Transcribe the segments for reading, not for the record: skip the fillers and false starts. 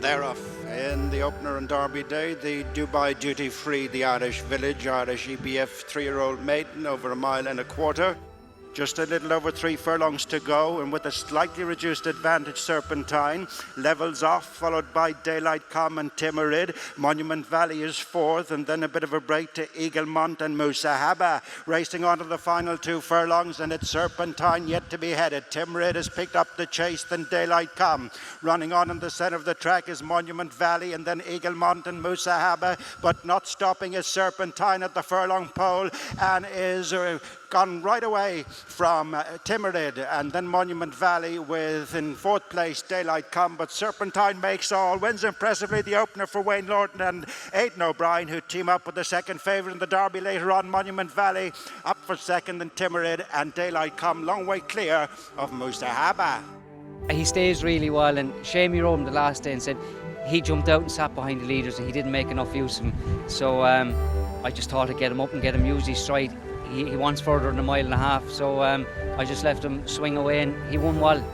They're off in the opener on Derby Day, the Dubai Duty Free, the Irish Village, Irish EBF 3-year-old Maiden, over 1.25 miles. Just a little over 3 furlongs to go, and with a slightly reduced advantage, Serpentine levels off, followed by Daylight Com and Timurid. Monument Valley is fourth, and then a bit of a break to Eaglemont and Musahaba. Racing on to the final 2 furlongs, and it's Serpentine yet to be headed. Timurid has picked up the chase, then Daylight Com. Running on in the centre of the track is Monument Valley, and then Eaglemont and Musahaba, but not stopping is Serpentine at the furlong pole, and is gone right away from Timurid, and then Monument Valley with in 4th place Daylight Com, but Serpentine makes all, wins impressively the opener for Wayne Lorton and Aidan O'Brien, who team up with the second favourite in the Derby later on. Monument Valley up for second, and Timurid and Daylight Com long way clear of Musahaba. He stays really well, and Shamey rode him the last day and said he jumped out and sat behind the leaders and he didn't make enough use of him, so I just thought I'd get him up and get him use his stride. He wants further than 1.5 miles, so I just left him swing away, and he won well.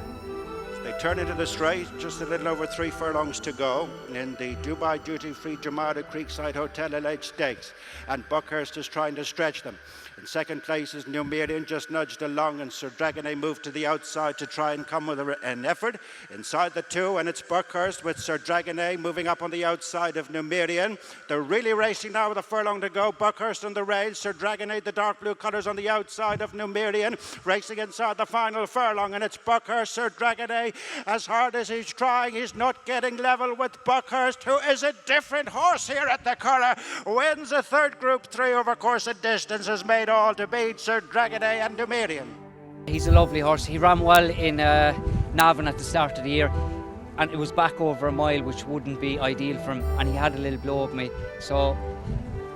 They turn into the straight, just a little over 3 furlongs to go in the Dubai Duty Free Jumeirah Creekside Hotel LH Stakes, and BUCKHURST is trying to stretch them. In second place is Jumeirah, just nudged along, and Sir Dragonet moved to the outside to try and come with an effort inside the 2, and it's BUCKHURST with Sir Dragonet moving up on the outside of Jumeirah. They're really racing now with a furlong to go. BUCKHURST on the rails, Sir Dragonet, the dark blue colours, on the outside of Jumeirah, racing inside the final furlong, and it's BUCKHURST. Sir Dragonet, as hard as he's trying, he's not getting level with BUCKHURST, who is a different horse here at the Curragh. Wins a 3rd Group 3 over course and distance, has made all to beat Sir Dragonet and Jumeirah. He's a lovely horse. He ran well in Navan at the start of the year, and it was back over 1 mile, which wouldn't be ideal for him, and he had a little blow up me. So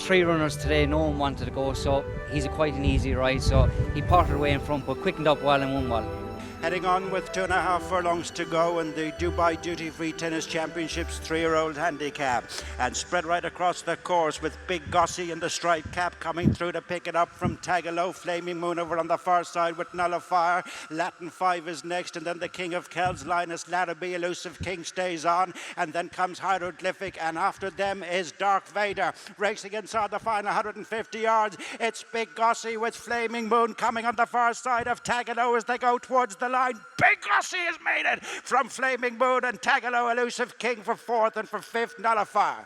3 runners today, no one wanted to go, so he's quite an easy ride. So he potted away in front, but quickened up well and won well. Heading on with 2.5 furlongs to go in the Dubai Duty Free Tennis Championships 3-year-old handicap, and spread right across the course with Big GOSSEY in the striped cap coming through to pick it up from Tagalo. Flaming Moon over on the far side with Nullifier. Latin 5 is next, and then the King of Kells, Linus Larrabee. Elusive King stays on, and then comes Hieroglyphic, and after them is Dark Vader. Racing inside the final 150 yards, it's Big GOSSEY with Flaming Moon coming on the far side of Tagalo as they go towards the line. Big GOSSEY has made it from Flaming Moon, and Tagalo. Elusive King for 4th, and for 5th Nullifier.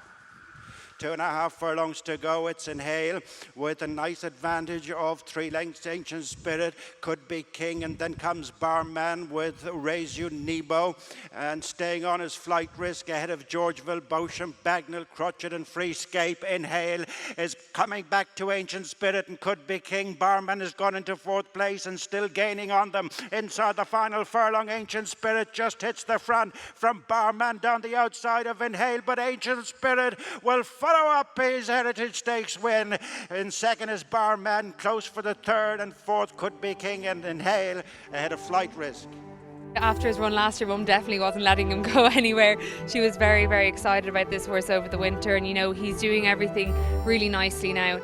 2.5 furlongs to go. It's Inhale with a nice advantage of 3 lengths. Ancient Spirit, Could Be King, and then comes Barman with Raise You Nebo, and staying on his Flight Risk ahead of Georgeville, Beauchamp, Bagnall, Crotchet and Freescape. Inhale is coming back to Ancient Spirit and Could Be King. Barman has gone into 4th place and still gaining on them. Inside the final furlong, Ancient Spirit just hits the front from Barman down the outside of Inhale, but Ancient Spirit will follow up his Heritage Stakes win. In second is Barman, close for the 3rd, and 4th Could Be King and Inhale ahead of Flight Risk. After his run last year, Mum definitely wasn't letting him go anywhere. She was very, very excited about this horse over the winter, and you know, he's doing everything really nicely now.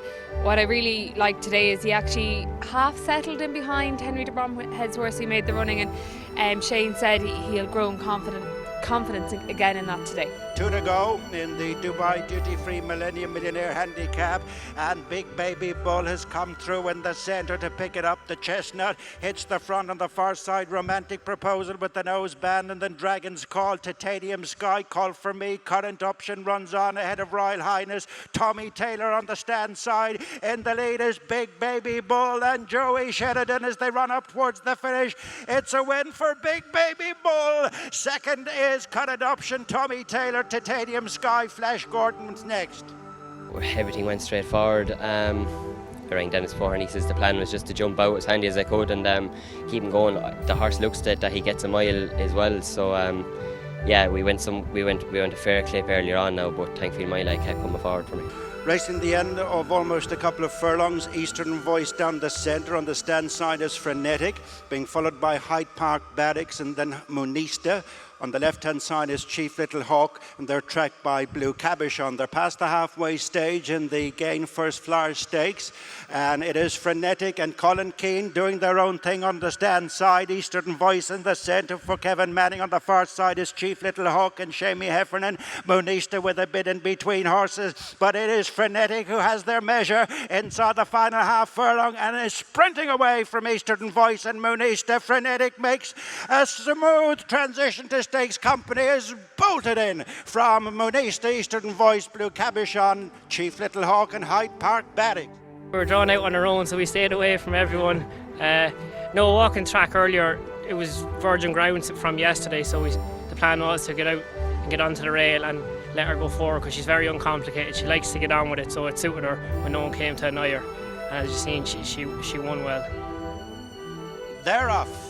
What I really like today is he actually half settled in behind Henry de Bromhead's horse who made the running, and Shane said he'll grow in confidence again in that today. 2 to go in the Dubai Duty Free Millennium Millionaire Handicap, and Big Baby Bull has come through in the centre to pick it up. The Chestnut hits the front on the far side. Romantic Proposal with the nose band, and then Dragon's Call, Titanium Sky, Call for Me, Current Option runs on ahead of Royal Highness. Tommy Taylor on the stand side. In the lead is Big Baby Bull and Joey Sheridan as they run up towards the finish. It's a win for Big Baby Bull. Second is Current Option, Tommy Taylor, Titanium Sky, Flash Gordon's next. Everything went straight forward. I rang Dennis before, and he says the plan was just to jump out as handy as I could and keep him going. The horse looks that he gets a mile as well, so yeah, we went a fair clip earlier on now, but thankfully my leg kept coming forward for me. Racing the end of almost a couple of furlongs, Eastern Voice down the centre. On the stand side is Frenetic, being followed by Hyde Park Barracks and then Monista. On the left-hand side is Chief Little Hawk, and they're tracked by Blue Cabochon. They're past the halfway stage in the Gain First Flier Stakes, and it is Frenetic and Colin Keane doing their own thing on the stand side. Eastern Voice in the centre for Kevin Manning. On the far side is Chief Little Hawk and Shamie Heffernan. Monista with a bit in between horses, but it is Frenetic who has their measure inside the final half furlong and is sprinting away from Eastern Voice and Monista. Frenetic makes a smooth transition to Stakes Company, is bolted in from Monista, Eastern Voice, Blue Cabochon, Chief Little Hawk and Hyde Park Barracks. We were drawn out on our own, so we stayed away from everyone. No walking track earlier, it was virgin ground from yesterday, so the plan was to get out and get onto the rail and let her go forward because she's very uncomplicated. She likes to get on with it, so it suited her when no one came to annoy her. And as you've seen, she won well. They're off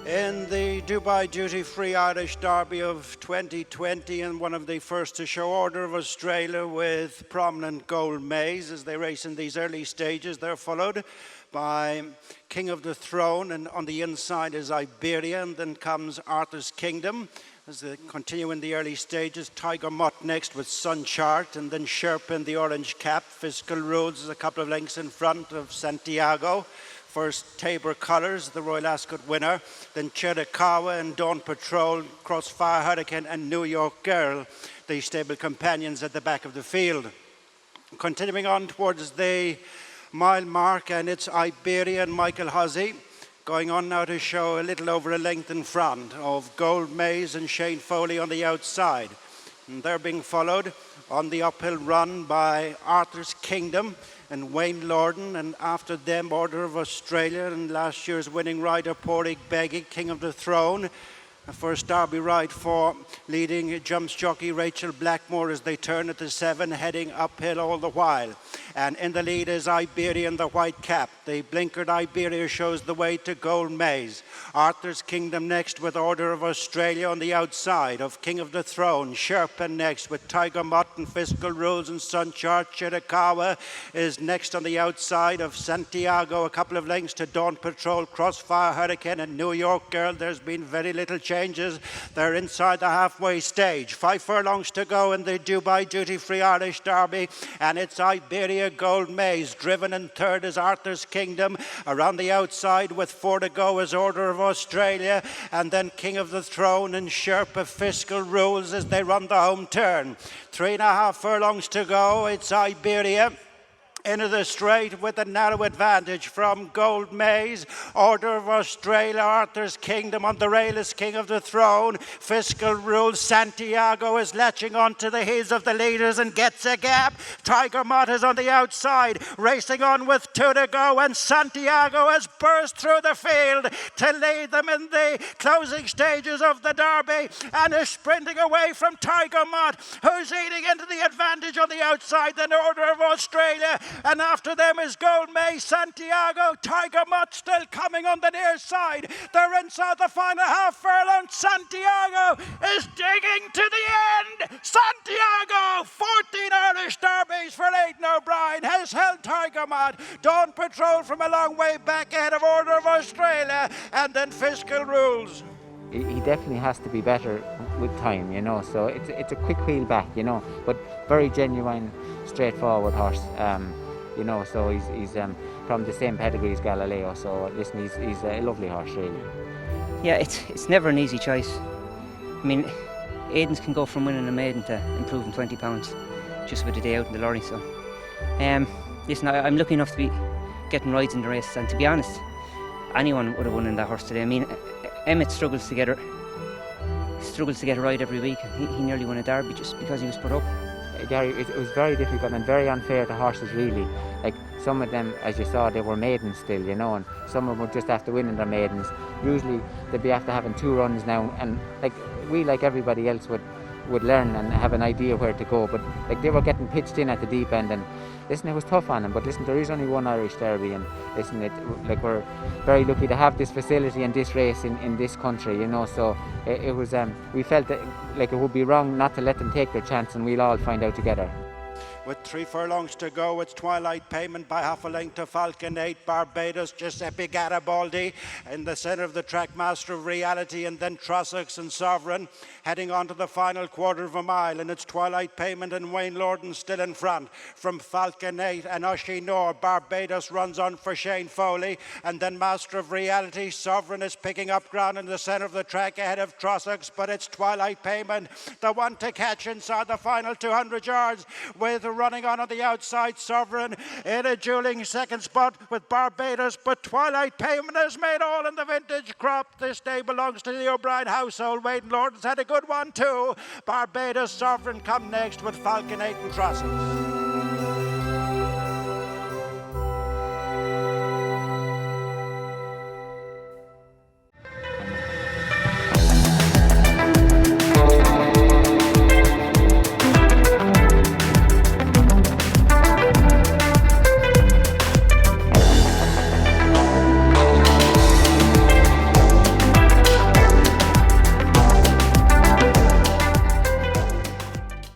in the Dubai Duty Free Irish Derby of 2020, and one of the first to show Order of Australia with prominent Gold Maze as they race in these early stages. They're followed by King of the Throne, and on the inside is Iberia, and then comes Arthur's Kingdom. As they continue in the early stages, Tiger Mutt next with Sunchart, and then Sherpa in the orange cap. Fiscal Rules is a couple of lengths in front of Santiago. First Tabor Colours, the Royal Ascot winner. Then Chiricahua and Dawn Patrol, Crossfire Hurricane and New York Girl, the stable companions at the back of the field. Continuing on towards the mile mark, and it's Iberia and Michael Hussey going on now to show a little over a length in front of Gold Maze and Shane Foley on the outside. And they're being followed on the uphill run by Arthur's Kingdom and Wayne Lorden, and after them Order of Australia and last year's winning rider Porrick Beggy, King of the Throne. A first Derby ride for leading jumps jockey Rachel Blackmore as they turn at the 7, heading uphill all the while. And in the lead is Iberia in the white cap. The blinkered Iberia shows the way to Gold Maze. Arthur's Kingdom next with Order of Australia on the outside of King of the Throne. Sherpa next with Tiger Mutt and Fiscal Rules and Sunchart. Chiricahua is next on the outside of Santiago. A couple of lengths to Dawn Patrol, Crossfire Hurricane and New York Girl. There's been very little changes. They're inside the halfway stage. 5 furlongs to go in the Dubai Duty Free Irish Derby, and it's Iberia Gold Maze. Driven in third is Arthur's Kingdom. Around the outside with 4 to go is Order of Australia, and then King of the Throne and Sherpa Fiscal Rules as they run the home turn. 3.5 furlongs to go. It's Iberia into the straight with a narrow advantage from Gold Maze. Order of Australia, Arthur's Kingdom on the rail is King of the Throne. Fiscal Rules, Santiago is latching onto the heels of the leaders and gets a gap. Tiger Mutt is on the outside, racing on with 2 to go, and Santiago has burst through the field to lead them in the closing stages of the Derby and is sprinting away from Tiger Mutt, who's eating into the advantage on the outside. Then Order of Australia, and after them is Gold Maze, Santiago, Tiger Mutt still coming on the near side. They're inside the final half furlong. Santiago is digging to the end. Santiago, 14 Irish Derbies for Aidan O'Brien, has held Tiger Mutt. Dawn Patrol from a long way back ahead of Order of Australia, and then Fiscal Rules. He definitely has to be better with time, you know, so it's a quick wheel back, you know, but very genuine, straightforward horse. You know, so he's from the same pedigree as Galileo, so listen, he's a lovely horse, really. Yeah, it's never an easy choice. I mean, Aidan's can go from winning a maiden to improving 20 pounds just with a day out in the lorry, so listen, I'm lucky enough to be getting rides in the race, and to be honest, anyone would have won in that horse today. I mean, Emmett struggles to get a ride every week. He nearly won a derby just because he was put up. Gary, it was very difficult and very unfair to horses, really. Like, some of them, as you saw, they were maidens still, you know, and some of them would just after winning their maidens. Usually they'd be after having 2 runs now, and like everybody else would learn and have an idea where to go, but like they were getting pitched in at the deep end, and listen, it was tough on them, but listen, there is only one Irish Derby, and listen, we're very lucky to have this facility and this race in this country, you know, so it was, we felt that like it would be wrong not to let them take their chance, and we'll all find out together. With 3 furlongs to go, it's Twilight Payment by half a length to Falcon 8, Barbados, Giuseppe Garibaldi in the centre of the track, Master of Reality, and then Trossachs and Sovereign heading on to the final quarter of a mile, and it's Twilight Payment and Wayne Lorden still in front from Falcon 8 and Oshinor. Barbados runs on for Shane Foley, and then Master of Reality. Sovereign is picking up ground in the centre of the track ahead of Trossachs, but it's Twilight Payment, the one to catch inside the final 200 yards, with running on the outside Sovereign in a dueling second spot with Barbados, but Twilight Payment has made all in the vintage crop. This day belongs to the O'Brien household. Wayne Lorden's had a good one too. Barbados, Sovereign come next with Falcon 8 and Trossachs.